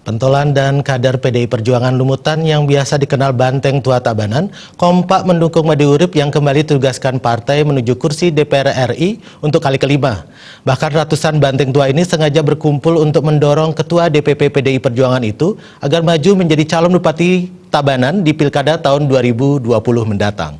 Pentolan dan kader PDI Perjuangan Lumutan yang biasa dikenal Banteng Tua Tabanan kompak mendukung Made Urip yang kembali ditugaskan partai menuju kursi DPR RI untuk kali kelima. Bahkan ratusan Banteng Tua ini sengaja berkumpul untuk mendorong Ketua DPP PDI Perjuangan itu agar maju menjadi calon Bupati Tabanan di Pilkada tahun 2020 mendatang.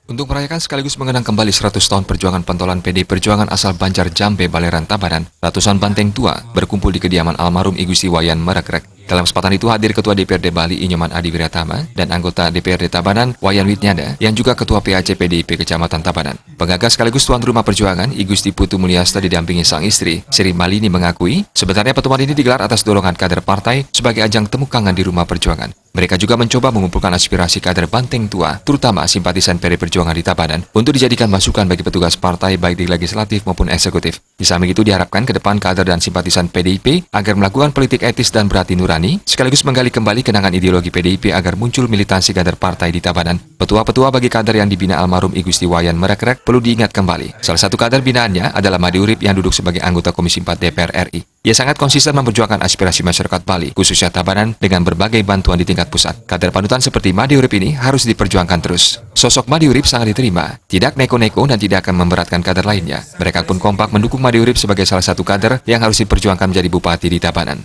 Untuk merayakan sekaligus mengenang kembali 100 tahun perjuangan pentolan PDI Perjuangan asal Banjar Jambe, Balerang, Tabanan, ratusan Banteng Tua berkumpul di kediaman almarhum I Gusti Wayan Merekrek. Dalam kesempatan itu hadir Ketua DPRD Bali Inyoman Adi Wiratama dan anggota DPRD Tabanan Wayan Witnyada yang juga Ketua PAC PDIP Kecamatan Tabanan. Pengagas sekaligus tuan rumah perjuangan I Gusti Putu Mulyasta didampingi sang istri Sri Malini mengakui sebenarnya pertemuan ini digelar atas dorongan kader partai sebagai ajang temu kangen di rumah perjuangan. Mereka juga mencoba mengumpulkan aspirasi kader Banteng Tua, terutama simpatisan PDI Perjuangan di Tabanan, untuk dijadikan masukan bagi petugas partai baik di legislatif maupun eksekutif. Di samping itu diharapkan ke depan kader dan simpatisan PDIP agar melakukan politik etis dan berhati nurani, sekaligus menggali kembali kenangan ideologi PDIP agar muncul militansi kader partai di Tabanan. Petua-petua bagi kader yang dibina almarhum I Gusti Wayan Merekrek perlu diingat kembali. Salah satu kader binaannya adalah Made Urip yang duduk sebagai anggota Komisi 4 DPR RI. Ia sangat konsisten memperjuangkan aspirasi masyarakat Bali, khususnya Tabanan, dengan berbagai bantuan di tingkat pusat. Kader panutan seperti Made Urip ini harus diperjuangkan terus. Sosok Made Urip sangat diterima, tidak neko-neko dan tidak akan memberatkan kader lainnya. Mereka pun kompak mendukung Made Urip sebagai salah satu kader yang harus diperjuangkan menjadi bupati di Tabanan.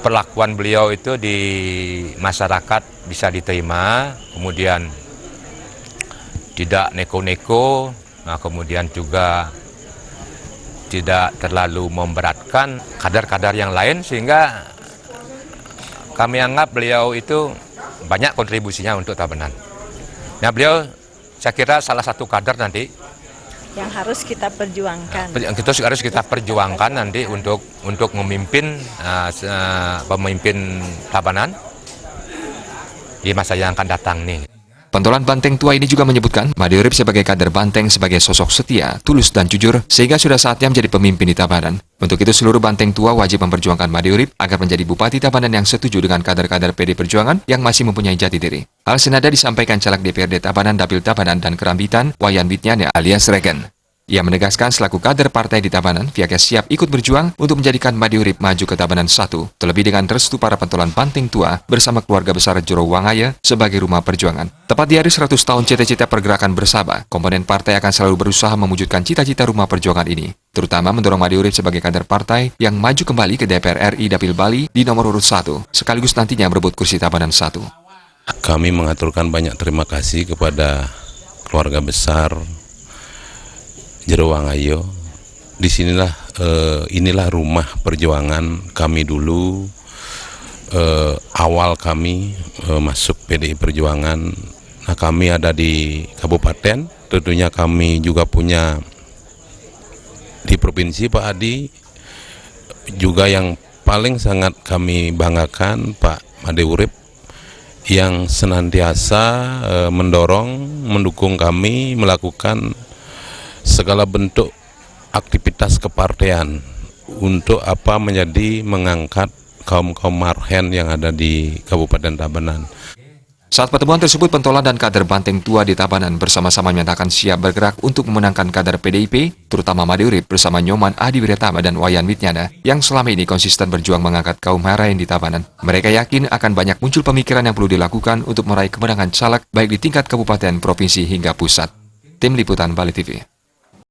Perlakuan beliau itu di masyarakat bisa diterima, kemudian tidak neko-neko, nah kemudian juga tidak terlalu memberatkan kader-kader yang lain, sehingga kami anggap beliau itu banyak kontribusinya untuk Tabanan. Nah, beliau saya kira salah satu kader nanti yang harus kita perjuangkan. Itu harus kita perjuangkan nanti untuk memimpin pemimpin Tabanan di masa yang akan datang nih. Pentolan Banteng Tua ini juga menyebutkan Made Urip sebagai kader Banteng sebagai sosok setia, tulus dan jujur, sehingga sudah saatnya menjadi pemimpin di Tabanan. Untuk itu seluruh Banteng Tua wajib memperjuangkan Made Urip agar menjadi Bupati Tabanan yang setuju dengan kader-kader PDI Perjuangan yang masih mempunyai jati diri. Hal senada disampaikan caleg DPRD Tabanan, Dapil Tabanan dan Kerambitan, Wayan Witnyada alias Regen. Ia menegaskan selaku kader partai di Tabanan, pihaknya siap ikut berjuang untuk menjadikan Made Urip maju ke Tabanan 1, terlebih dengan restu para pentolan Banteng Tua bersama keluarga besar Jero Wangaya sebagai rumah perjuangan. Tepat di hari 100 tahun cita-cita pergerakan bersama, komponen partai akan selalu berusaha mewujudkan cita-cita rumah perjuangan ini, terutama mendorong Made Urip sebagai kader partai yang maju kembali ke DPR RI Dapil Bali di nomor urut 1, sekaligus nantinya berebut kursi Tabanan 1. Kami mengaturkan banyak terima kasih kepada keluarga besar Jero Wangayo. Disinilah inilah rumah perjuangan kami dulu, awal kami masuk PDI Perjuangan. Nah, kami ada di kabupaten, tentunya kami juga punya di provinsi Pak Adi, juga yang paling sangat kami banggakan Pak Made Urip yang senantiasa mendukung kami melakukan segala bentuk aktivitas kepartean untuk menjadi mengangkat kaum-kaum marhen yang ada di Kabupaten Tabanan. Saat pertemuan tersebut, pentolan dan kader Banteng Tua di Tabanan bersama-sama menyatakan siap bergerak untuk memenangkan kader PDIP, terutama Made Urip bersama Nyoman Adi Wiratama dan Wayan Witnyada, yang selama ini konsisten berjuang mengangkat kaum marhen di Tabanan. Mereka yakin akan banyak muncul pemikiran yang perlu dilakukan untuk meraih kemenangan caleg baik di tingkat kabupaten, provinsi hingga pusat. Tim Liputan Bali TV.